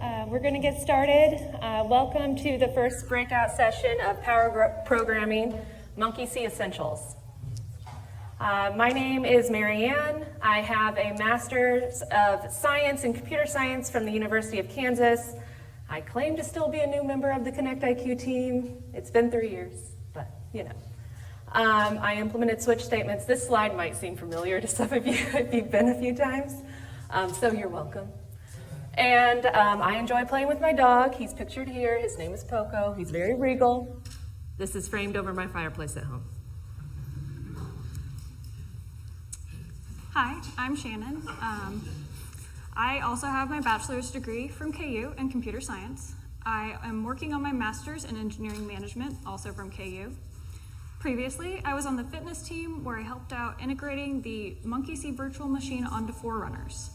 We're going to get started. Welcome to the first breakout session of Power Programming Monkey See Essentials. My name is Marianne. I have a Master's of Science in Computer Science from the University of Kansas. I claim to still be a new member of the ConnectIQ team. It's been 3 years, but you know. I implemented switch statements. This slide might seem familiar to some of you if you've been a few times, so you're welcome. And I enjoy playing with my dog. He's pictured here. His name is Poco. He's very regal. This is framed over my fireplace at home. Hi, I'm Shannon. I also have my bachelor's degree from KU in computer science. I am working on my master's in engineering management, also from KU. Previously, I was on the fitness team where I helped out integrating the Monkey See virtual machine onto Forerunners.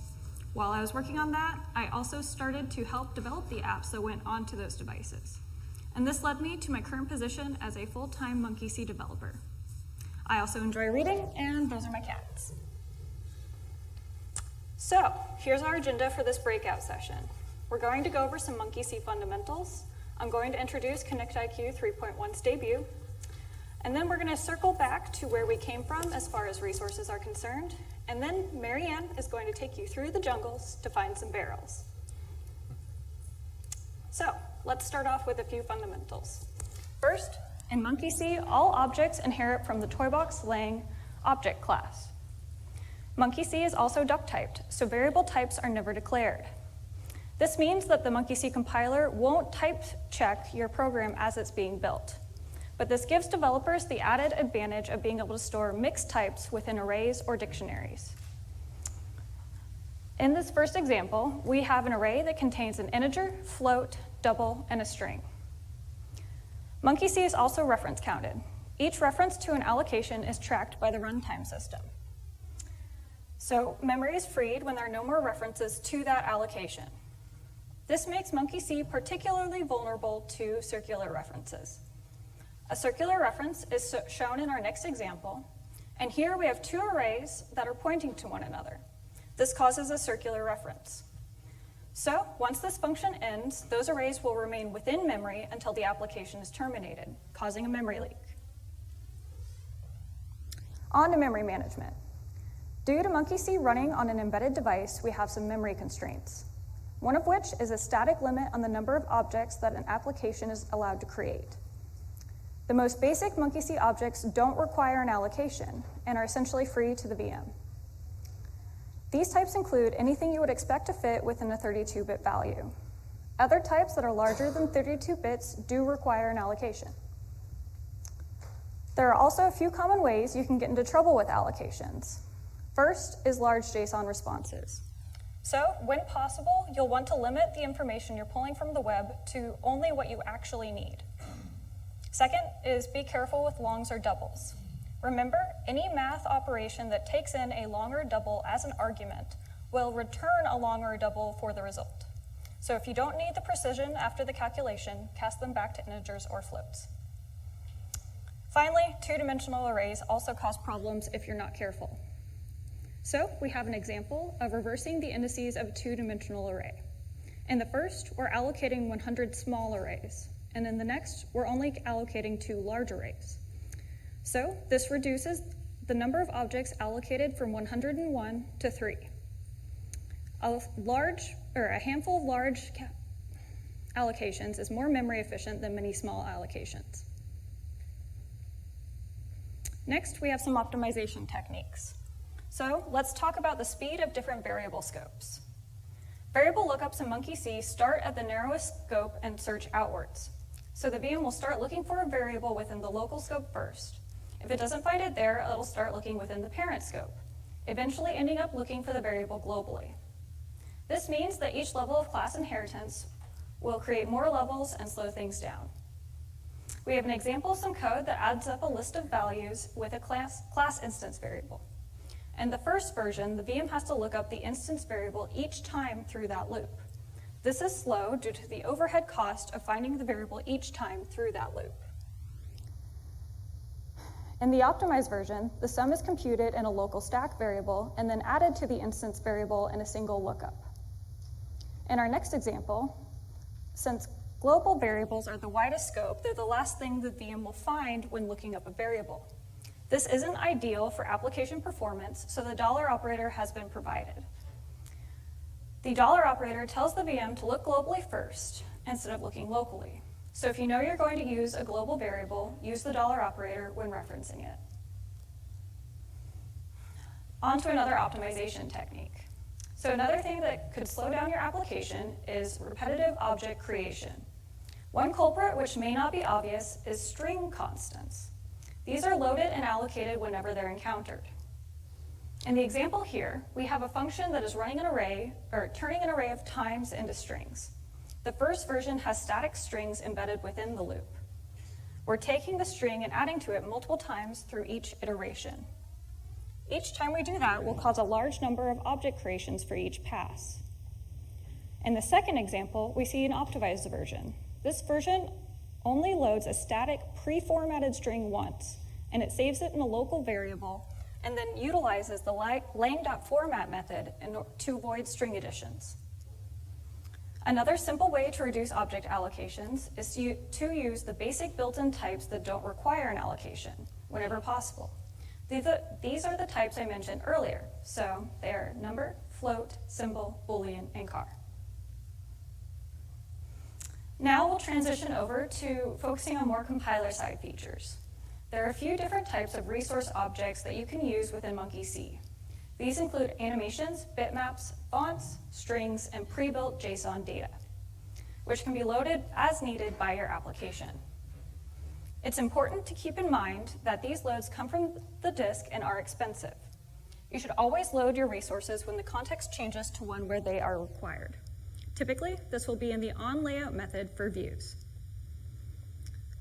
While I was working on that, I also started to help develop the apps that went onto those devices. And this led me to my current position as a full-time Monkey See developer. I also enjoy reading, and those are my cats. So, here's our agenda for this breakout session. We're going to go over some Monkey See fundamentals. I'm going to introduce ConnectIQ 3.1's debut. And then we're going to circle back to where we came from as far as resources are concerned. And then Marianne is going to take you through the jungles to find some barrels. So, let's start off with a few fundamentals. First, in Monkey See, all objects inherit from the toybox lang object class. Monkey See is also duck-typed, so variable types are never declared. This means that the Monkey See compiler won't type check your program as it's being built. But this gives developers the added advantage of being able to store mixed types within arrays or dictionaries. In this first example, we have an array that contains an integer, float, double, and a string. Monkey See is also reference counted. Each reference to an allocation is tracked by the runtime system. So memory is freed when there are no more references to that allocation. This makes Monkey See particularly vulnerable to circular references. A circular reference is shown in our next example, and here we have two arrays that are pointing to one another. This causes a circular reference. So once this function ends, those arrays will remain within memory until the application is terminated, causing a memory leak. On to memory management. Due to Monkey See running on an embedded device, we have some memory constraints, one of which is a static limit on the number of objects that an application is allowed to create. The most basic Monkey See objects don't require an allocation and are essentially free to the VM. These types include anything you would expect to fit within a 32-bit value. Other types that are larger than 32 bits do require an allocation. There are also a few common ways you can get into trouble with allocations. First is large JSON responses. So, when possible, you'll want to limit the information you're pulling from the web to only what you actually need. Second is be careful with longs or doubles. Remember, any math operation that takes in a long or double as an argument will return a long or a double for the result. So if you don't need the precision after the calculation, cast them back to integers or floats. Finally, two-dimensional arrays also cause problems if you're not careful. So we have an example of reversing the indices of a two-dimensional array. In the first, we're allocating 100 small arrays. And in the next, we're only allocating 2 large arrays. So this reduces the number of objects allocated from 101 to 3. A handful of large allocations is more memory efficient than many small allocations. Next, we have some optimization techniques. So let's talk about the speed of different variable scopes. Variable lookups in Monkey See start at the narrowest scope and search outwards. So the VM will start looking for a variable within the local scope first. If it doesn't find it there, it'll start looking within the parent scope, eventually ending up looking for the variable globally. This means that each level of class inheritance will create more levels and slow things down. We have an example of some code that adds up a list of values with a class instance variable. In the first version, the VM has to look up the instance variable each time through that loop. This is slow due to the overhead cost of finding the variable each time through that loop. In the optimized version, the sum is computed in a local stack variable and then added to the instance variable in a single lookup. In our next example, since global variables are the widest scope, they're the last thing the VM will find when looking up a variable. This isn't ideal for application performance, so the dollar operator has been provided. The dollar operator tells the VM to look globally first instead of looking locally. So if you know you're going to use a global variable, use the dollar operator when referencing it. On to another optimization technique. So another thing that could slow down your application is repetitive object creation. One culprit, which may not be obvious, is string constants. These are loaded and allocated whenever they're encountered. In the example here, we have a function that is running an array, or turning an array of times into strings. The first version has static strings embedded within the loop. We're taking the string and adding to it multiple times through each iteration. Each time we do that, we'll cause a large number of object creations for each pass. In the second example, we see an optimized version. This version only loads a static pre-formatted string once, and it saves it in a local variable, and then utilizes the lang.format method to avoid string additions. Another simple way to reduce object allocations is to use the basic built-in types that don't require an allocation whenever possible. These are the types I mentioned earlier, so they are number, float, symbol, boolean, and char. Now we'll transition over to focusing on more compiler-side features. There are a few different types of resource objects that you can use within MonkeyC. These include animations, bitmaps, fonts, strings, and pre-built JSON data, which can be loaded as needed by your application. It's important to keep in mind that these loads come from the disk and are expensive. You should always load your resources when the context changes to one where they are required. Typically, this will be in the onLayout method for views.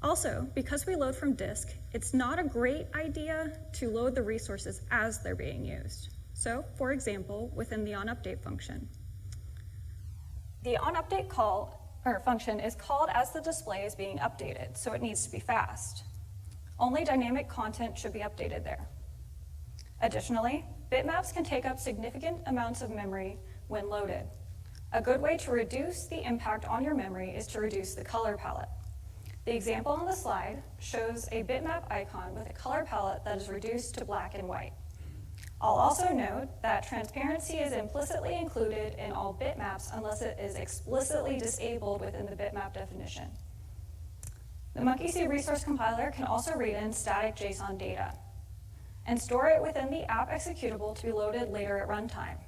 Also, because we load from disk, it's not a great idea to load the resources as they're being used. So, for example, within the onUpdate function. The onUpdate function is called as the display is being updated, so it needs to be fast. Only dynamic content should be updated there. Additionally, bitmaps can take up significant amounts of memory when loaded. A good way to reduce the impact on your memory is to reduce the color palette. The example on the slide shows a bitmap icon with a color palette that is reduced to black and white. I'll also note that transparency is implicitly included in all bitmaps unless it is explicitly disabled within the bitmap definition. The MonkeyC resource compiler can also read in static JSON data and store it within the app executable to be loaded later at runtime.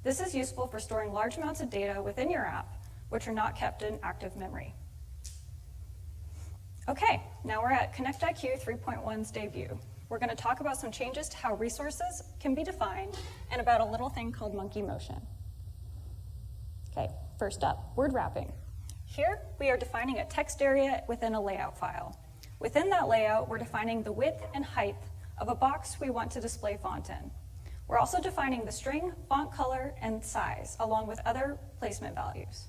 This is useful for storing large amounts of data within your app, which are not kept in active memory. Okay, now we're at ConnectIQ 3.1's debut. We're going to talk about some changes to how resources can be defined and about a little thing called monkey motion. Okay, first up, word wrapping. Here, we are defining a text area within a layout file. Within that layout, we're defining the width and height of a box we want to display font in. We're also defining the string, font color, and size, along with other placement values.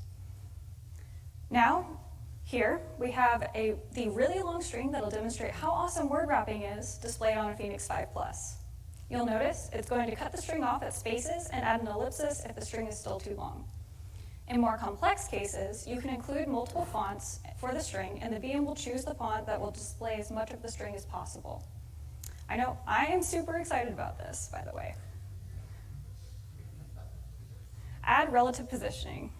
Now, here we have the really long string that'll demonstrate how awesome word wrapping is displayed on a Phoenix 5 Plus. You'll notice it's going to cut the string off at spaces and add an ellipsis if the string is still too long. In more complex cases, you can include multiple fonts for the string, and the VM will choose the font that will display as much of the string as possible. I know I am super excited about this, by the way. Add relative positioning.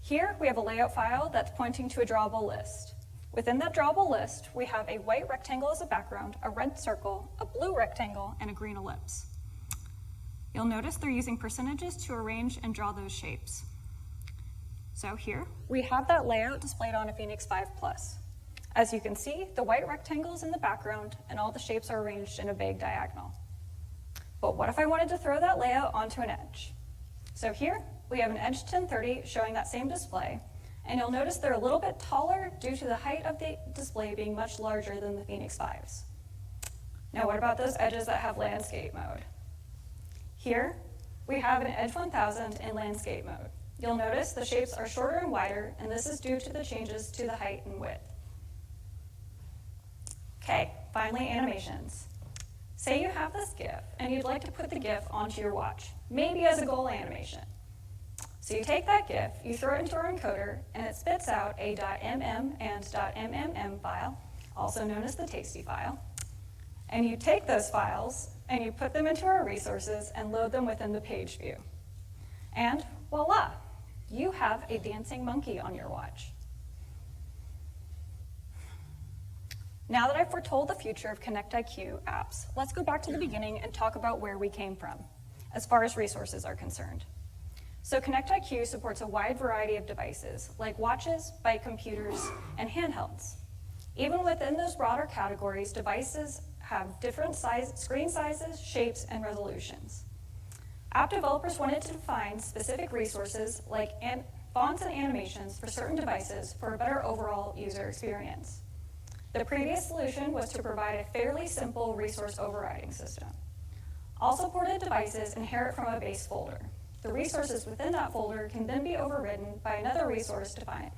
Here, we have a layout file that's pointing to a drawable list. Within that drawable list, we have a white rectangle as a background, a red circle, a blue rectangle, and a green ellipse. You'll notice they're using percentages to arrange and draw those shapes. So here, we have that layout displayed on a Phoenix 5 Plus. As you can see, the white rectangle is in the background, and all the shapes are arranged in a vague diagonal. But what if I wanted to throw that layout onto an edge? So here, we have an edge 1030 showing that same display, and you'll notice they're a little bit taller due to the height of the display being much larger than the Phoenix 5s. Now what about those edges that have landscape mode? Here, we have an edge 1000 in landscape mode. You'll notice the shapes are shorter and wider, and this is due to the changes to the height and width. Okay, finally animations. Say you have this GIF, and you'd like to put the GIF onto your watch, maybe as a goal animation. So you take that GIF, you throw it into our encoder, and it spits out a .mm and .mmm file, also known as the tasty file. And you take those files and you put them into our resources and load them within the page view. And voila, you have a dancing monkey on your watch. Now that I've foretold the future of ConnectIQ apps, let's go back to the beginning and talk about where we came from, as far as resources are concerned. So ConnectIQ supports a wide variety of devices, like watches, bike computers, and handhelds. Even within those broader categories, devices have different screen sizes, shapes, and resolutions. App developers wanted to define specific resources like fonts and animations for certain devices for a better overall user experience. The previous solution was to provide a fairly simple resource overriding system. All supported devices inherit from a base folder. The resources within that folder can then be overridden by another resource defined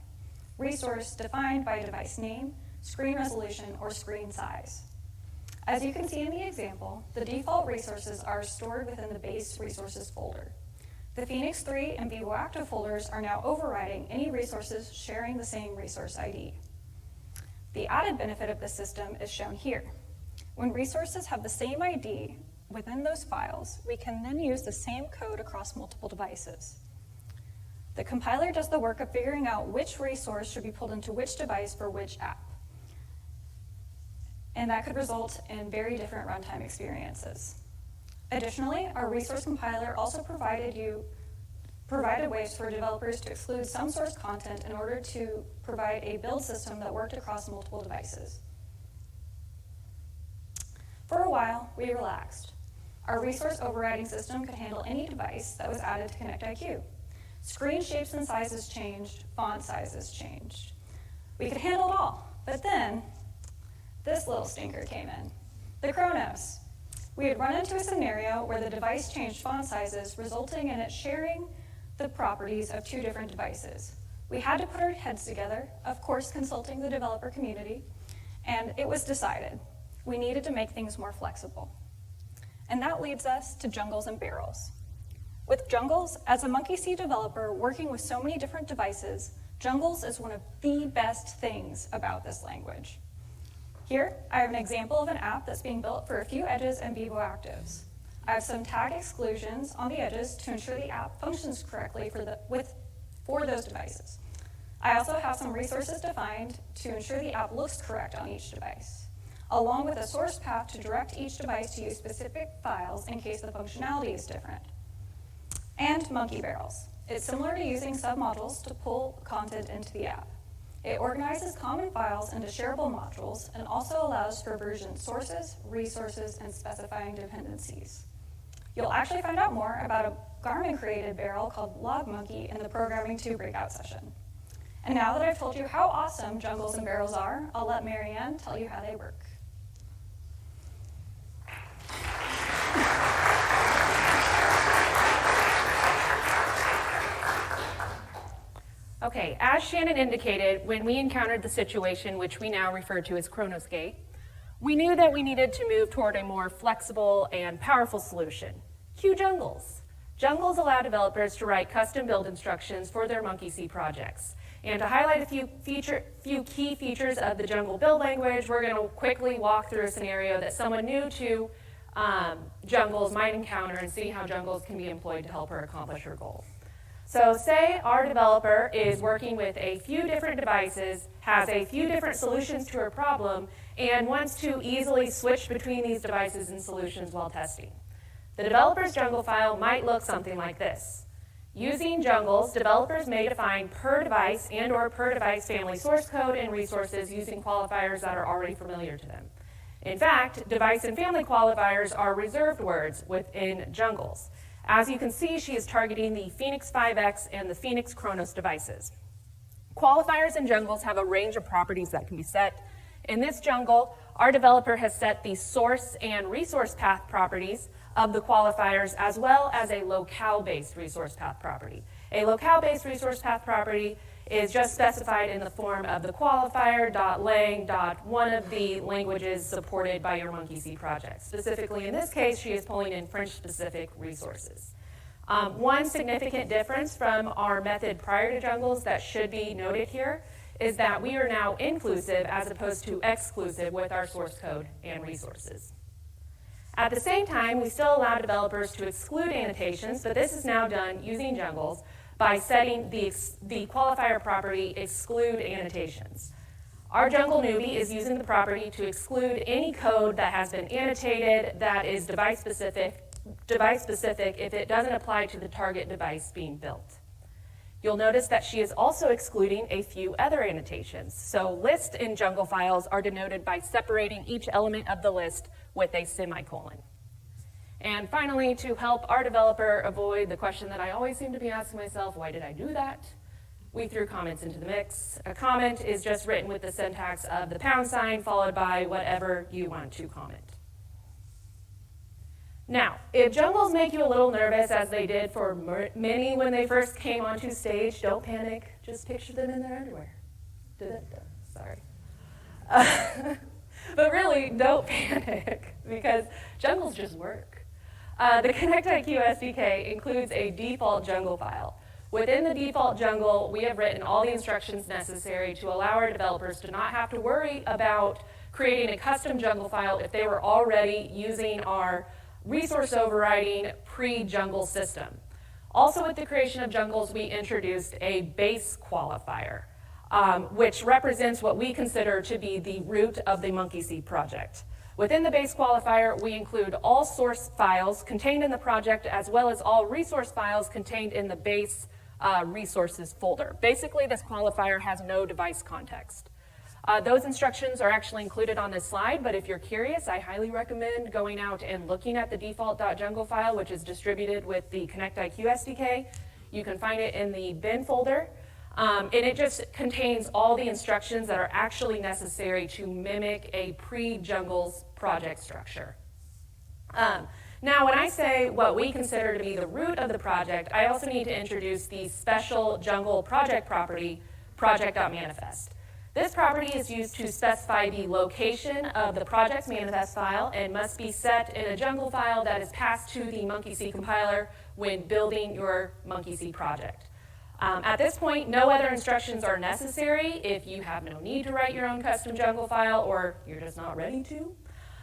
by device name, screen resolution, or screen size. As you can see in the example, the default resources are stored within the base resources folder. The Phoenix 3 and Vivo Active folders are now overriding any resources sharing the same resource ID. The added benefit of this system is shown here. When resources have the same ID within those files, we can then use the same code across multiple devices. The compiler does the work of figuring out which resource should be pulled into which device for which app. And that could result in very different runtime experiences. Additionally, our resource compiler also provided ways for developers to exclude some source content in order to provide a build system that worked across multiple devices. For a while, we relaxed. Our resource overriding system could handle any device that was added to ConnectIQ. Screen shapes and sizes changed, font sizes changed. We could handle it all, but then this little stinker came in, the Chronos. We had run into a scenario where the device changed font sizes, resulting in it sharing the properties of two different devices. We had to put our heads together, of course consulting the developer community, and it was decided we needed to make things more flexible. And that leads us to jungles and barrels. With jungles, as a Monkey C developer working with so many different devices, jungles is one of the best things about this language. Here, I have an example of an app that's being built for a few edges and Vivo Actives. I have some tag exclusions on the edges to ensure the app functions correctly for those devices. I also have some resources defined to ensure the app looks correct on each device, along with a source path to direct each device to use specific files in case the functionality is different. And monkey barrels. It's similar to using submodules to pull content into the app. It organizes common files into shareable modules and also allows for version sources, resources, and specifying dependencies. You'll actually find out more about a Garmin-created barrel called LogMonkey in the Programming 2 breakout session. And now that I've told you how awesome jungles and barrels are, I'll let Marianne tell you how they work. Okay, as Shannon indicated, when we encountered the situation, which we now refer to as Chronosgate, we knew that we needed to move toward a more flexible and powerful solution. Cue jungles. Jungles allow developers to write custom build instructions for their Monkey C projects. And to highlight a few key features of the jungle build language, we're going to quickly walk through a scenario that someone new to jungles might encounter and see how jungles can be employed to help her accomplish her goal. So say our developer is working with a few different devices, has a few different solutions to her problem, and wants to easily switch between these devices and solutions while testing. The developer's jungle file might look something like this. Using jungles, developers may define per device and or per device family source code and resources using qualifiers that are already familiar to them. In fact, device and family qualifiers are reserved words within jungles. As you can see, she is targeting the Phoenix 5X and the Phoenix Chronos devices. Qualifiers in jungles have a range of properties that can be set. In this jungle, our developer has set the source and resource path properties of the qualifiers as well as a locale-based resource path property. A locale-based resource path property is just specified in the form of the qualifier.lang. One of the languages supported by your Monkey C project. Specifically in this case, she is pulling in French-specific resources. One significant difference from our method prior to jungles that should be noted here is that we are now inclusive as opposed to exclusive with our source code and resources. At the same time, we still allow developers to exclude annotations, but this is now done using jungles by setting the qualifier property exclude annotations. Our jungle newbie is using the property to exclude any code that has been annotated that is device specific if it doesn't apply to the target device being built. You'll notice that she is also excluding a few other annotations. So lists in jungle files are denoted by separating each element of the list with a semicolon. And finally, to help our developer avoid the question that I always seem to be asking myself, why did I do that? We threw comments into the mix. A comment is just written with the syntax of the # followed by whatever you want to comment. Now, if jungles make you a little nervous, as they did for many when they first came onto stage, don't panic. Just picture them in their underwear. Sorry. But really, don't panic, because jungles just work. The ConnectIQ SDK includes a default jungle file. Within the default jungle, we have written all the instructions necessary to allow our developers to not have to worry about creating a custom jungle file if they were already using our resource overriding pre-jungle system. Also, with the creation of jungles, we introduced a base qualifier, which represents what we consider to be the root of the MonkeyC project. Within the base qualifier, we include all source files contained in the project as well as all resource files contained in the base resources folder. Basically, this qualifier has no device context. Those instructions are actually included on this slide, but if you're curious, I highly recommend going out and looking at the default.jungle file, which is distributed with the ConnectIQ SDK. You can find it in the bin folder, and it just contains all the instructions that are actually necessary to mimic a pre-jungles project structure. Now, when I say what we consider to be the root of the project, I also need to introduce the special jungle project property, project.manifest. This property is used to specify the location of the project's manifest file and must be set in a jungle file that is passed to the MonkeyC compiler when building your MonkeyC project. At this point, no other instructions are necessary if you have no need to write your own custom jungle file or you're just not ready to.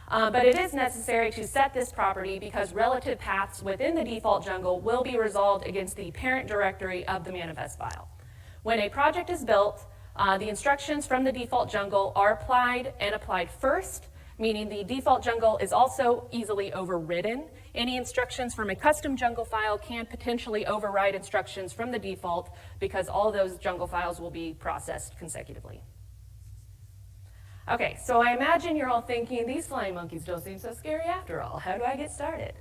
But it is necessary to set this property because relative paths within the default jungle will be resolved against the parent directory of the manifest file. When a project is built, the instructions from the default jungle are applied and applied first, meaning the default jungle is also easily overridden. Any instructions from a custom jungle file can potentially override instructions from the default because all those jungle files will be processed consecutively. Okay, so I imagine you're all thinking, these flying monkeys don't seem so scary after all. How do I get started?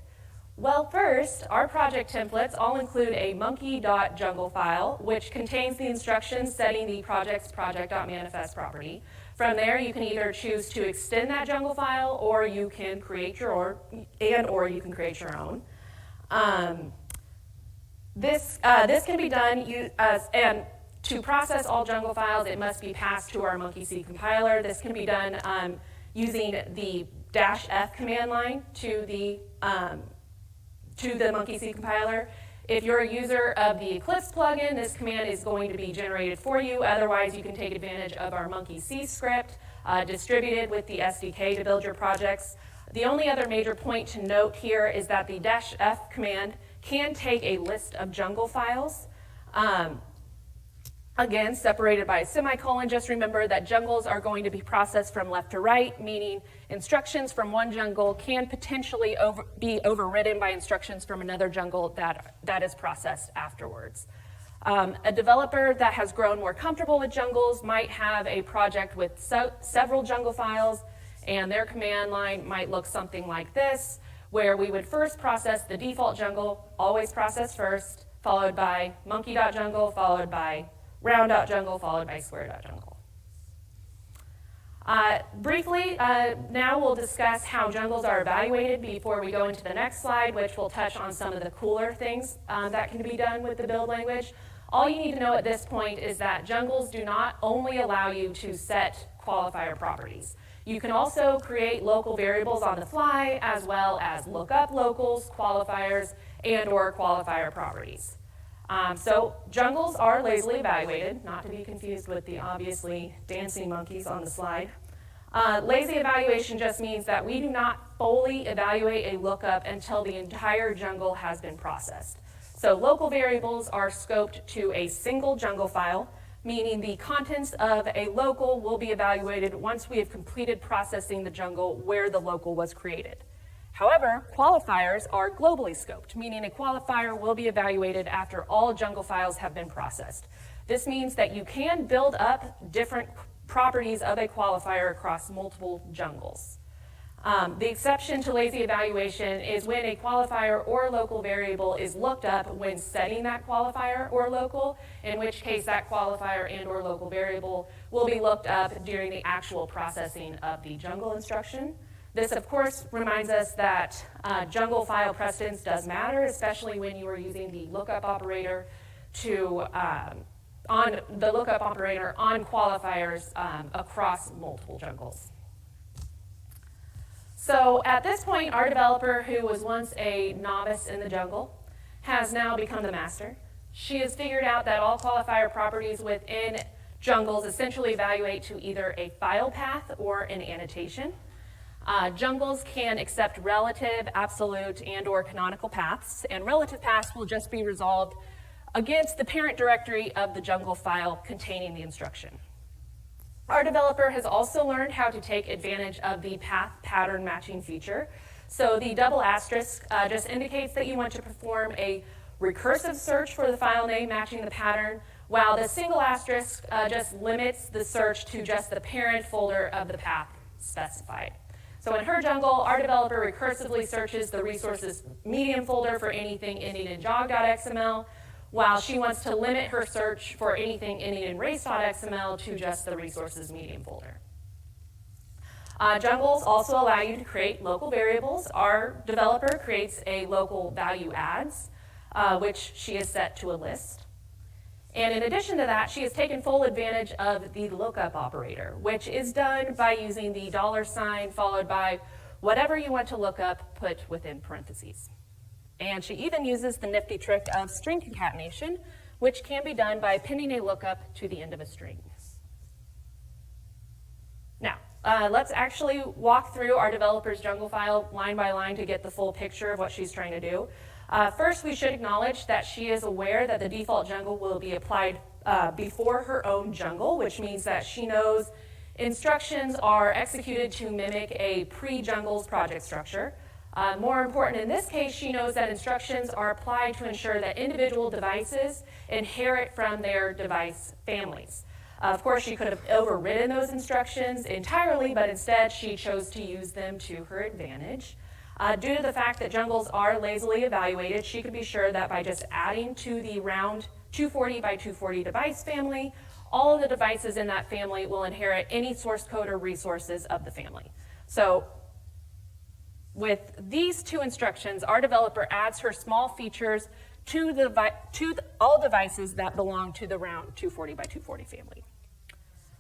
Well, first, our project templates all include a monkey.jungle file, which contains the instructions setting the project's project.manifest property. From there, you can either choose to extend that jungle file, or you can create your own. This can be done and to process all jungle files, it must be passed to our MonkeyC compiler. This can be done using the -f command line to the MonkeyC compiler. If you're a user of the Eclipse plugin, this command is going to be generated for you. Otherwise, you can take advantage of our MonkeyC script distributed with the SDK to build your projects. The only other major point to note here is that the -f command can take a list of jungle files. Again, separated by a semicolon. Just remember that jungles are going to be processed from left to right, meaning instructions from one jungle can potentially be overridden by instructions from another jungle that is processed afterwards. A developer that has grown more comfortable with jungles might have a project with several jungle files, and their command line might look something like this, where we would first process the default jungle, always process first, followed by monkey.jungle, followed by round.jungle, followed by square.jungle. Briefly, now we'll discuss how jungles are evaluated before we go into the next slide, which will touch on some of the cooler things that can be done with the build language. All you need to know at this point is that jungles do not only allow you to set qualifier properties. You can also create local variables on the fly, as well as look up locals, qualifiers, and/or qualifier properties. So jungles are lazily evaluated, not to be confused with the obviously dancing monkeys on the slide. Lazy evaluation just means that we do not fully evaluate a lookup until the entire jungle has been processed. So local variables are scoped to a single jungle file, meaning the contents of a local will be evaluated once we have completed processing the jungle where the local was created. However, qualifiers are globally scoped, meaning a qualifier will be evaluated after all jungle files have been processed. This means that you can build up different properties of a qualifier across multiple jungles. The exception to lazy evaluation is when a qualifier or local variable is looked up when setting that qualifier or local, in which case that qualifier and or local variable will be looked up during the actual processing of the jungle instruction. This, of course, reminds us that jungle file precedence does matter, especially when you are using the lookup operator on qualifiers across multiple jungles. So at this point, our developer, who was once a novice in the jungle, has now become the master. She has figured out that all qualifier properties within jungles essentially evaluate to either a file path or an annotation. Jungles can accept relative, absolute, and or canonical paths, and relative paths will just be resolved against the parent directory of the jungle file containing the instruction. Our developer has also learned how to take advantage of the path pattern matching feature. So the double asterisk just indicates that you want to perform a recursive search for the file name matching the pattern, while the single asterisk just limits the search to just the parent folder of the path specified. So in her jungle, our developer recursively searches the resources medium folder for anything ending in jog.xml, while she wants to limit her search for anything ending in race.xml to just the resources medium folder. Jungles also allow you to create local variables. Our developer creates a local value adds, which she has set to a list. And in addition to that, she has taken full advantage of the lookup operator, which is done by using the $ followed by whatever you want to look up put within parentheses. And she even uses the nifty trick of string concatenation, which can be done by pinning a lookup to the end of a string. Now, let's actually walk through our developer's jungle file line by line to get the full picture of what she's trying to do. First, we should acknowledge that she is aware that the default jungle will be applied before her own jungle, which means that she knows instructions are executed to mimic a pre-jungles project structure. More important in this case, she knows that instructions are applied to ensure that individual devices inherit from their device families. Of course, she could have overridden those instructions entirely, but instead she chose to use them to her advantage. Due to the fact that jungles are lazily evaluated, she could be sure that by just adding to the round 240 by 240 device family, all of the devices in that family will inherit any source code or resources of the family. So with these two instructions, our developer adds her small features to all devices that belong to the round 240 by 240 family.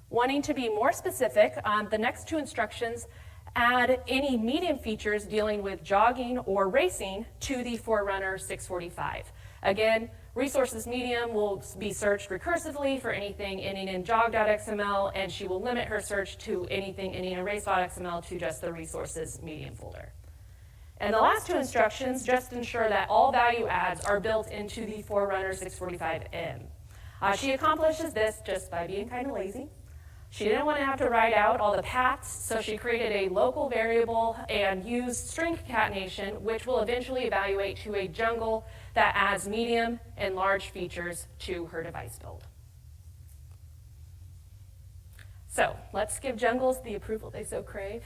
Wanting to be more specific, the next two instructions add any medium features dealing with jogging or racing to the Forerunner 645. Again, resources medium will be searched recursively for anything ending in jog.xml, and she will limit her search to anything ending in race.xml to just the resources medium folder. And the last two instructions just ensure that all value adds are built into the Forerunner 645M. She accomplishes this just by being kind of lazy. She didn't want to have to write out all the paths, so she created a local variable and used string concatenation, which will eventually evaluate to a jungle that adds medium and large features to her device build. So let's give jungles the approval they so crave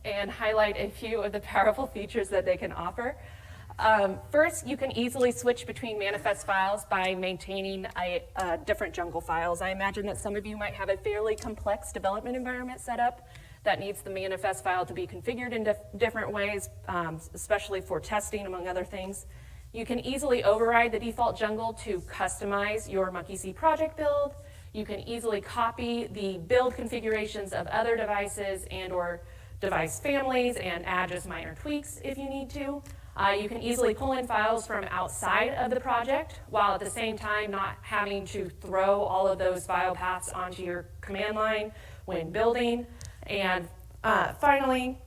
and highlight a few of the powerful features that they can offer. First, you can easily switch between manifest files by maintaining different jungle files. I imagine that some of you might have a fairly complex development environment set up that needs the manifest file to be configured in different ways, especially for testing, among other things. You can easily override the default jungle to customize your Monkey C project build. You can easily copy the build configurations of other devices and or device families and add just minor tweaks if you need to. You can easily pull in files from outside of the project while at the same time not having to throw all of those file paths onto your command line when building. And finally,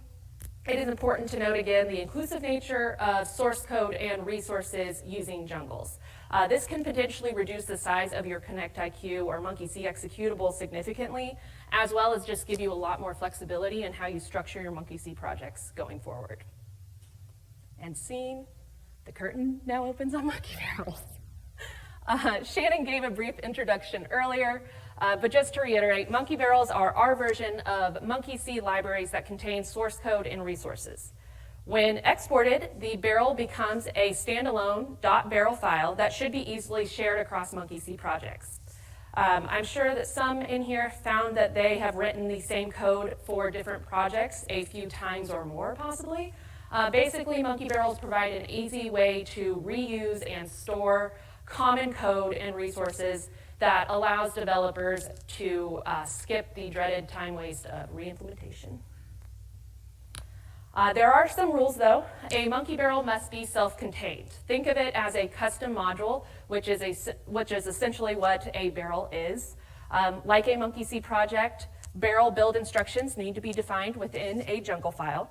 it is important to note again the inclusive nature of source code and resources using jungles. This can potentially reduce the size of your ConnectIQ or MonkeyC executable significantly, as well as just give you a lot more flexibility in how you structure your MonkeyC projects going forward. And scene, the curtain now opens on monkey barrels. Shannon gave a brief introduction earlier, but just to reiterate, monkey barrels are our version of MonkeyC libraries that contain source code and resources. When exported, the barrel becomes a standalone .barrel file that should be easily shared across MonkeyC projects. I'm sure that some in here found that they have written the same code for different projects a few times or more, possibly. Basically, monkey barrels provide an easy way to reuse and store common code and resources that allows developers to skip the dreaded time waste of reimplementation. There are some rules, though. A monkey barrel must be self-contained. Think of it as a custom module, which is essentially what a barrel is. Like a MonkeyC project, barrel build instructions need to be defined within a jungle file.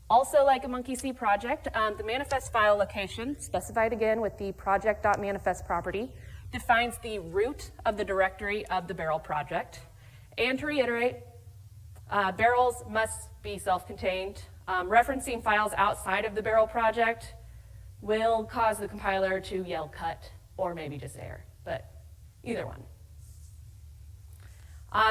Also, like a MonkeyC project, the manifest file location, specified again with the project.manifest property, defines the root of the directory of the barrel project. And to reiterate, barrels must be self-contained. Referencing files outside of the barrel project will cause the compiler to yell cut or maybe just error, but either one.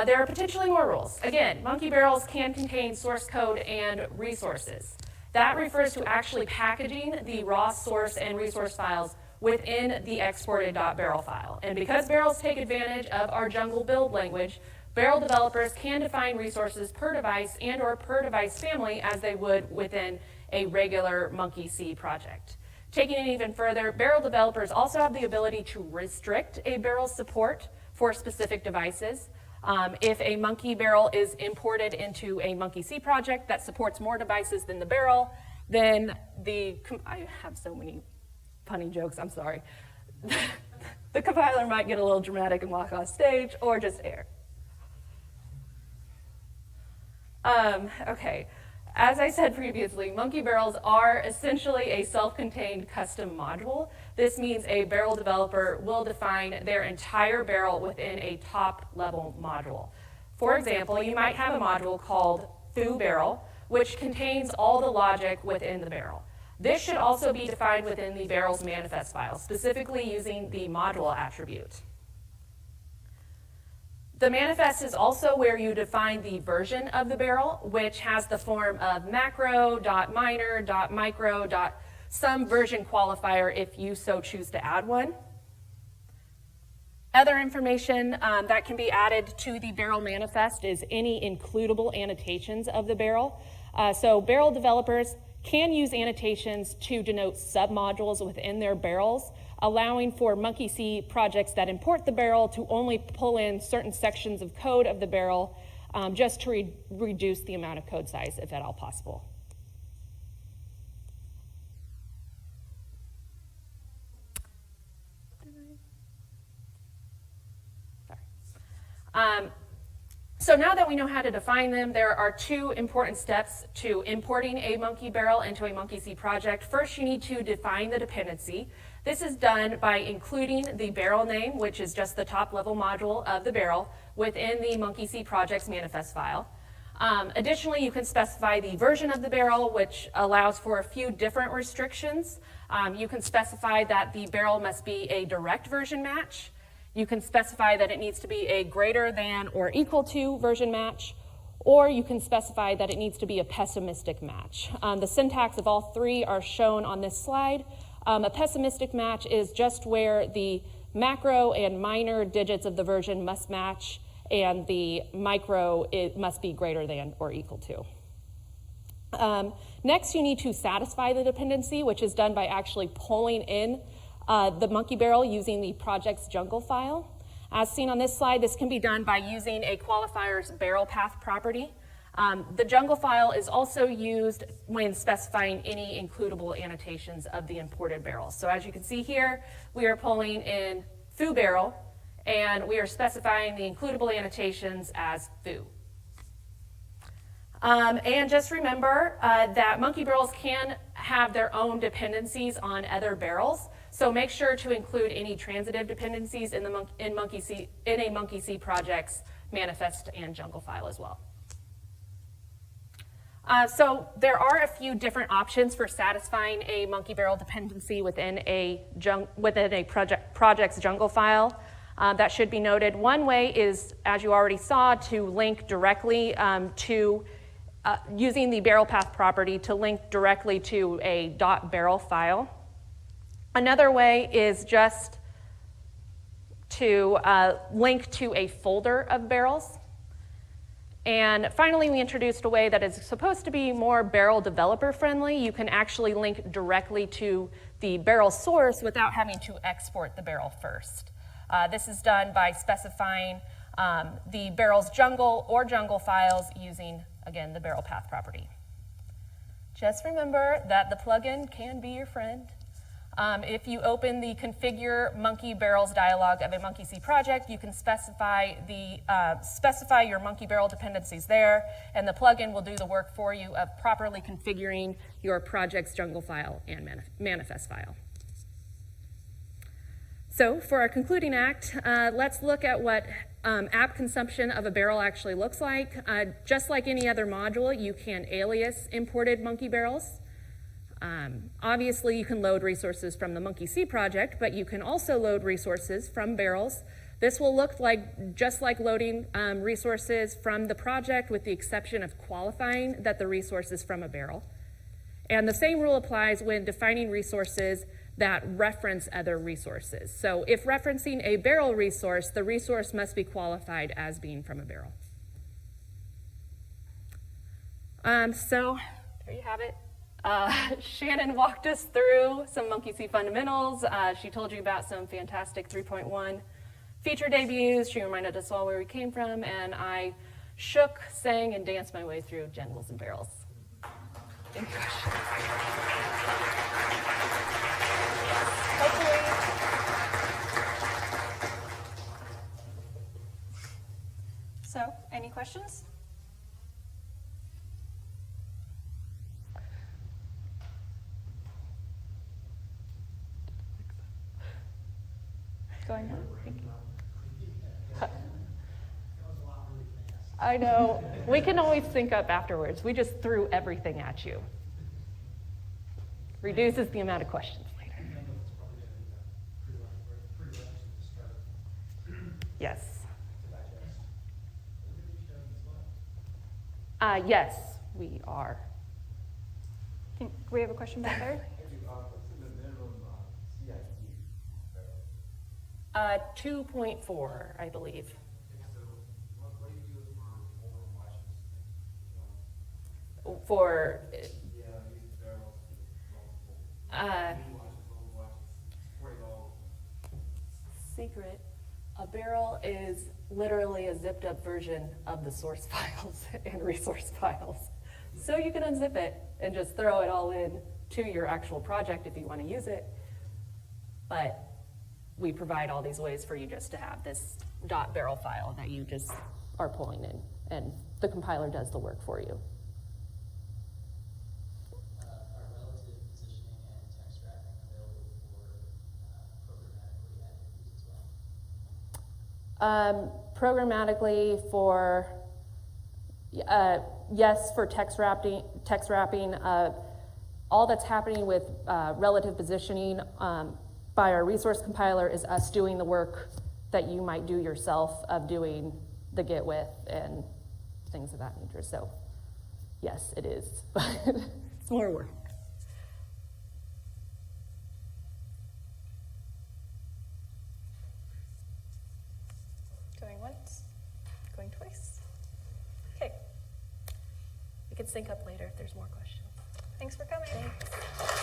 There are potentially more rules. Again, monkey barrels can contain source code and resources. That refers to actually packaging the raw source and resource files within the exported .barrel file. And because barrels take advantage of our jungle build language, barrel developers can define resources per device and or per device family as they would within a regular MonkeyC project. Taking it even further, barrel developers also have the ability to restrict a barrel's support for specific devices. If a monkey barrel is imported into a MonkeyC project that supports more devices than the barrel, then I have so many punny jokes, I'm sorry. The compiler might get a little dramatic and walk off stage or just err. Okay, as I said previously, monkey barrels are essentially a self-contained custom module. This means a barrel developer will define their entire barrel within a top-level module. For example, you might have a module called foo barrel, which contains all the logic within the barrel. This should also be defined within the barrel's manifest file, specifically using the module attribute. The manifest is also where you define the version of the barrel, which has the form of macro, .minor, .micro, some version qualifier if you so choose to add one. Other information that can be added to the barrel manifest is any includable annotations of the barrel. So barrel developers can use annotations to denote submodules within their barrels, allowing for MonkeyC projects that import the barrel to only pull in certain sections of code of the barrel just to reduce the amount of code size, if at all possible. So now that we know how to define them, there are two important steps to importing a monkey barrel into a MonkeyC project. First, you need to define the dependency. This is done by including the barrel name, which is just the top-level module of the barrel, within the MonkeyC project's manifest file. Additionally, you can specify the version of the barrel, which allows for a few different restrictions. You can specify that the barrel must be a direct version match. You can specify that it needs to be a greater than or equal to version match, or you can specify that it needs to be a pessimistic match. The syntax of all three are shown on this slide. A pessimistic match is just where the macro and minor digits of the version must match, and the micro, it must be greater than or equal to. Next, you need to satisfy the dependency, which is done by actually pulling in the monkey barrel using the project's jungle file. As seen on this slide, this can be done by using a qualifier's barrel path property. The jungle file is also used when specifying any includable annotations of the imported barrels. So as you can see here, we are pulling in foo barrel, and we are specifying the includable annotations as foo. And just remember that monkey barrels can have their own dependencies on other barrels. So make sure to include any transitive dependencies in a Monkey C project's manifest and jungle file as well. So there are a few different options for satisfying a monkey barrel dependency within a project's jungle file. That should be noted. One way is, as you already saw, to link directly to using the barrel path property to link directly to a .barrel file. Another way is just to link to a folder of barrels. And finally, we introduced a way that is supposed to be more barrel developer friendly. You can actually link directly to the barrel source without having to export the barrel first. This is done by specifying the barrel's jungle or jungle files using, again, the barrel path property. Just remember that the plugin can be your friend. If you open the Configure Monkey Barrels dialog of a Monkey C project, you can specify your monkey barrel dependencies there, and the plugin will do the work for you of properly configuring your project's jungle file and manifest file. So for our concluding act, let's look at what app consumption of a barrel actually looks like. Just like any other module, you can alias imported monkey barrels. Obviously, you can load resources from the Monkey C project, but you can also load resources from barrels. This will look like just like loading resources from the project, with the exception of qualifying that the resource is from a barrel. And the same rule applies when defining resources that reference other resources. So if referencing a barrel resource, the resource must be qualified as being from a barrel. So there you have it. Shannon walked us through some Monkey C fundamentals. She told you about some fantastic 3.1 feature debuts. She reminded us all where we came from, and I shook, sang, and danced my way through jungles and barrels. Any questions? Hopefully. So, any questions? Going on. I know. We can always sync up afterwards. We just threw everything at you. Reduces the amount of questions later. Yes. Yes, we are. We have a question back there. 2.4, I believe. For secret, a barrel is literally a zipped up version of the source files and resource files. So you can unzip it and just throw it all in to your actual project if you want to use it. But we provide all these ways for you just to have this .barrel file that you just are pulling in, and the compiler does the work for you. Are relative positioning and text wrapping available for programmatically added views as well? Programmatically for, yes, for text wrapping, all that's happening with relative positioning by our resource compiler is us doing the work that you might do yourself of doing the get with and things of that nature. So yes, it is, but it's more work. Going once, going twice. Okay, We can sync up later if there's more questions. thanks for coming. Thanks.